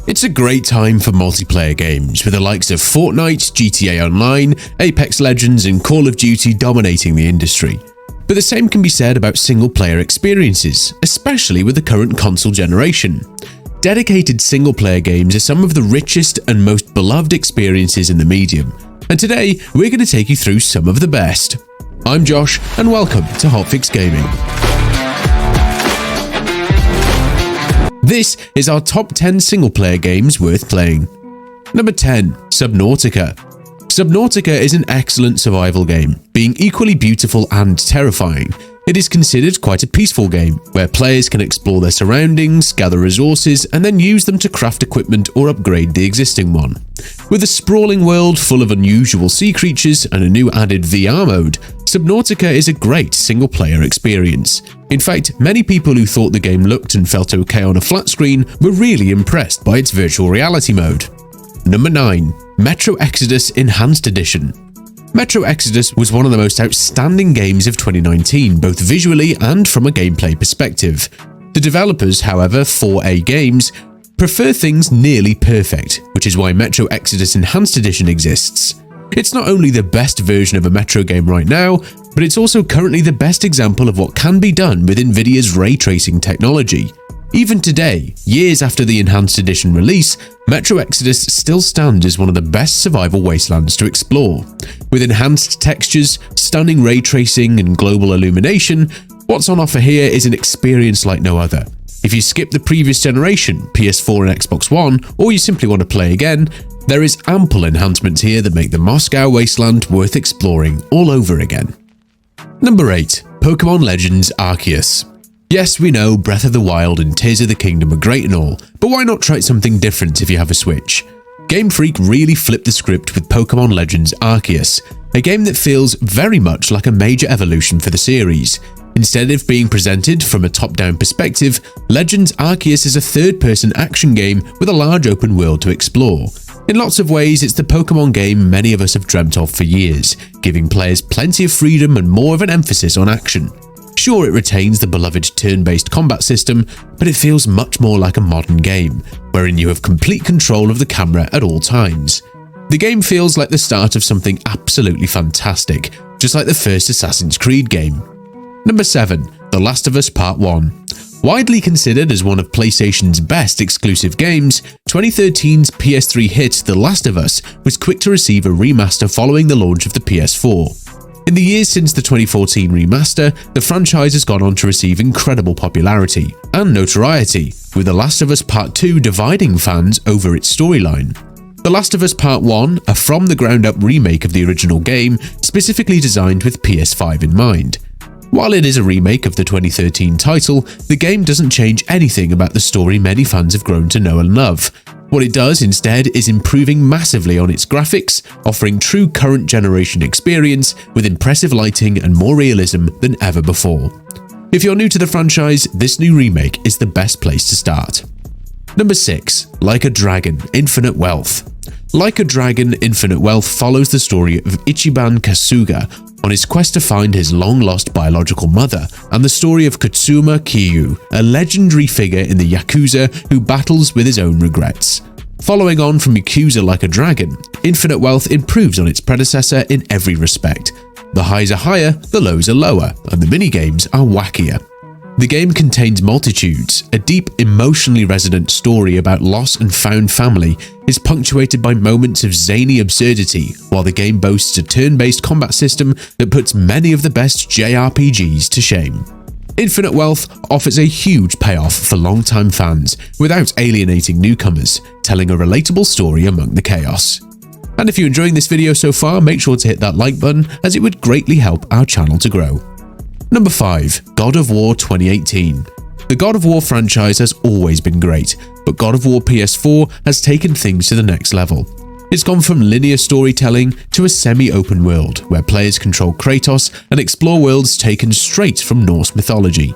It's a great time for multiplayer games, with the likes of Fortnite, GTA Online, Apex Legends, and Call of Duty dominating the industry. But the same can be said about single-player experiences, especially with the current console generation. Dedicated single-player games are some of the richest and most beloved experiences in the medium, and today we're going to take you through some of the best. I'm Josh, and welcome to HotFix Gaming. This is our top 10 single-player games worth playing. Number 10. Subnautica. Subnautica is an excellent survival game, being equally beautiful and terrifying. It is considered quite a peaceful game, where players can explore their surroundings, gather resources, and then use them to craft equipment or upgrade the existing one. With a sprawling world full of unusual sea creatures and a new added VR mode, Subnautica is a great single-player experience. In fact, many people who thought the game looked and felt okay on a flat screen were really impressed by its virtual reality mode. Number 9. Metro Exodus Enhanced Edition. Metro Exodus was one of the most outstanding games of 2019, both visually and from a gameplay perspective. The developers, however, 4A Games, prefer things nearly perfect, which is why Metro Exodus Enhanced Edition exists. It's not only the best version of a Metro game right now, but it's also currently the best example of what can be done with Nvidia's ray tracing technology. Even today, years after the Enhanced Edition release, Metro Exodus still stands as one of the best survival wastelands to explore. With enhanced textures, stunning ray tracing, and global illumination, what's on offer here is an experience like no other. If you skip the previous generation, PS4 and Xbox One, or you simply want to play again, there is ample enhancements here that make the Moscow wasteland worth exploring all over again. Number 8. Pokemon Legends Arceus. Yes, we know Breath of the Wild and Tears of the Kingdom are great and all, but why not try something different if you have a Switch? Game Freak really flipped the script with Pokemon Legends Arceus, a game that feels very much like a major evolution for the series. Instead of being presented from a top-down perspective, Legends Arceus is a third-person action game with a large open world to explore. In lots of ways, it's the Pokemon game many of us have dreamt of for years, giving players plenty of freedom and more of an emphasis on action. Sure, it retains the beloved turn-based combat system, but it feels much more like a modern game, wherein you have complete control of the camera at all times. The game feels like the start of something absolutely fantastic, just like the first Assassin's Creed game. Number 7. The Last of Us Part 1. Widely considered as one of PlayStation's best exclusive games, 2013's PS3 hit The Last of Us was quick to receive a remaster following the launch of the PS4. In the years since the 2014 remaster, the franchise has gone on to receive incredible popularity and notoriety, with The Last of Us Part 2 dividing fans over its storyline. The Last of Us Part 1, a from-the-ground-up remake of the original game, specifically designed with PS5 in mind. While it is a remake of the 2013 title, the game doesn't change anything about the story many fans have grown to know and love. What it does instead is improving massively on its graphics, offering true current generation experience with impressive lighting and more realism than ever before. If you're new to the franchise, this new remake is the best place to start. Number 6. Like a Dragon Infinite Wealth. Like a Dragon Infinite Wealth follows the story of Ichiban Kasuga on his quest to find his long-lost biological mother, and the story of Katsuma Kiryu, a legendary figure in the Yakuza who battles with his own regrets. Following on from Yakuza Like a Dragon, Infinite Wealth improves on its predecessor in every respect. The highs are higher, the lows are lower, and the minigames are wackier. The game contains multitudes. A deep, emotionally resonant story about loss and found family is punctuated by moments of zany absurdity, while the game boasts a turn-based combat system that puts many of the best JRPGs to shame. Infinite Wealth offers a huge payoff for long-time fans without alienating newcomers, telling a relatable story among the chaos. And if you're enjoying this video so far, make sure to hit that like button, as it would greatly help our channel to grow. Number 5. God of War 2018. The God of War franchise has always been great, but God of War PS4 has taken things to the next level. It's gone from linear storytelling to a semi-open world, where players control Kratos and explore worlds taken straight from Norse mythology.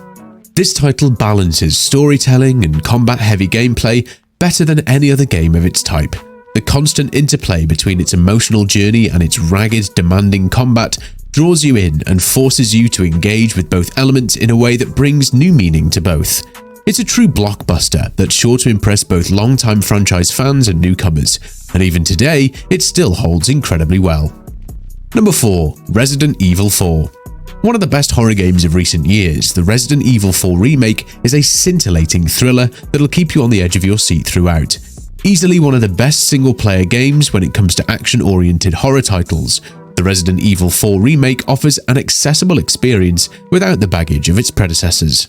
This title balances storytelling and combat-heavy gameplay better than any other game of its type. The constant interplay between its emotional journey and its ragged, demanding combat draws you in and forces you to engage with both elements in a way that brings new meaning to both. It's a true blockbuster that's sure to impress both longtime franchise fans and newcomers, and even today, it still holds incredibly well. Number 4. Resident Evil 4. One of the best horror games of recent years, the Resident Evil 4 remake is a scintillating thriller that'll keep you on the edge of your seat throughout. Easily one of the best single-player games when it comes to action-oriented horror titles, the Resident Evil 4 remake offers an accessible experience without the baggage of its predecessors.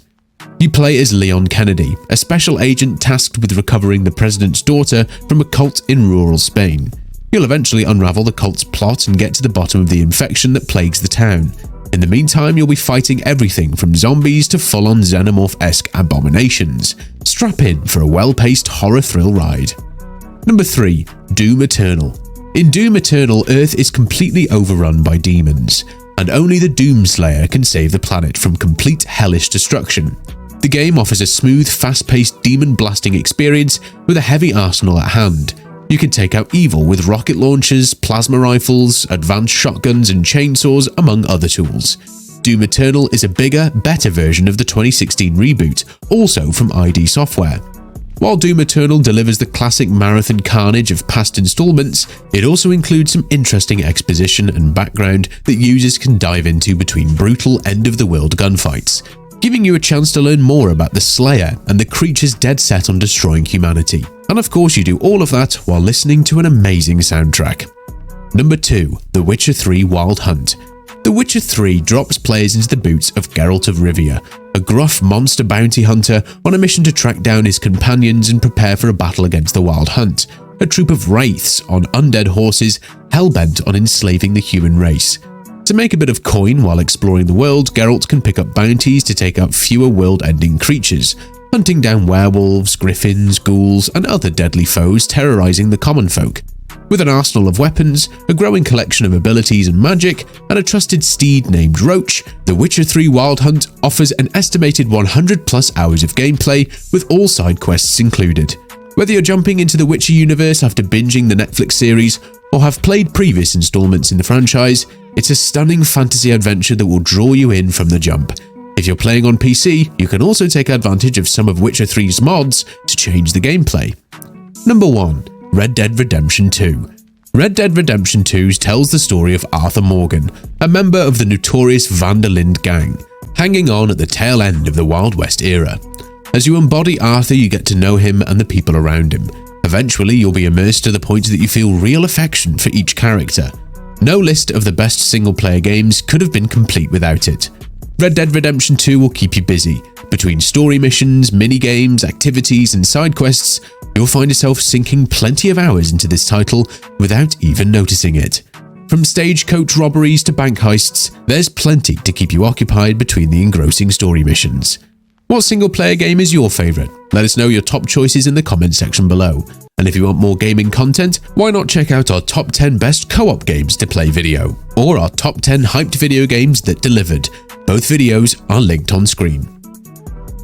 You play as Leon Kennedy, a special agent tasked with recovering the president's daughter from a cult in rural Spain. You'll eventually unravel the cult's plot and get to the bottom of the infection that plagues the town. In the meantime, you'll be fighting everything from zombies to full-on xenomorph-esque abominations. Strap in for a well-paced horror thrill ride. Number 3. Doom Eternal. In Doom Eternal, Earth is completely overrun by demons, and only the Doomslayer can save the planet from complete hellish destruction. The game offers a smooth, fast-paced demon-blasting experience with a heavy arsenal at hand. You can take out evil with rocket launchers, plasma rifles, advanced shotguns and chainsaws, among other tools. Doom Eternal is a bigger, better version of the 2016 reboot, also from ID Software. While Doom Eternal delivers the classic marathon carnage of past installments, it also includes some interesting exposition and background that users can dive into between brutal end-of-the-world gunfights, giving you a chance to learn more about the Slayer and the creatures dead set on destroying humanity. And of course you do all of that while listening to an amazing soundtrack. Number 2. The Witcher 3 Wild Hunt. The Witcher 3 drops players into the boots of Geralt of Rivia, a gruff monster bounty hunter on a mission to track down his companions and prepare for a battle against the Wild Hunt, a troop of wraiths on undead horses hell-bent on enslaving the human race. To make a bit of coin while exploring the world, Geralt can pick up bounties to take out fewer world-ending creatures, hunting down werewolves, griffins, ghouls, and other deadly foes terrorizing the common folk. With an arsenal of weapons, a growing collection of abilities and magic, and a trusted steed named Roach, The Witcher 3 Wild Hunt offers an estimated 100+ hours of gameplay, with all side quests included. Whether you're jumping into the Witcher universe after binging the Netflix series, or have played previous installments in the franchise, it's a stunning fantasy adventure that will draw you in from the jump. If you're playing on PC, you can also take advantage of some of Witcher 3's mods to change the gameplay. Number 1. Red Dead Redemption 2. Red Dead Redemption 2 tells the story of Arthur Morgan, a member of the notorious Van der Linde gang, hanging on at the tail end of the Wild West era. As you embody Arthur, you get to know him and the people around him. Eventually, you'll be immersed to the point that you feel real affection for each character. No list of the best single-player games could have been complete without it. Red Dead Redemption 2 will keep you busy. Between story missions, mini-games, activities, and side quests, you'll find yourself sinking plenty of hours into this title without even noticing it. From stagecoach robberies to bank heists, there's plenty to keep you occupied between the engrossing story missions. What single-player game is your favourite? Let us know your top choices in the comment section below. And if you want more gaming content, why not check out our top 10 best co-op games to play video, or our top 10 hyped video games that delivered. Both videos are linked on screen.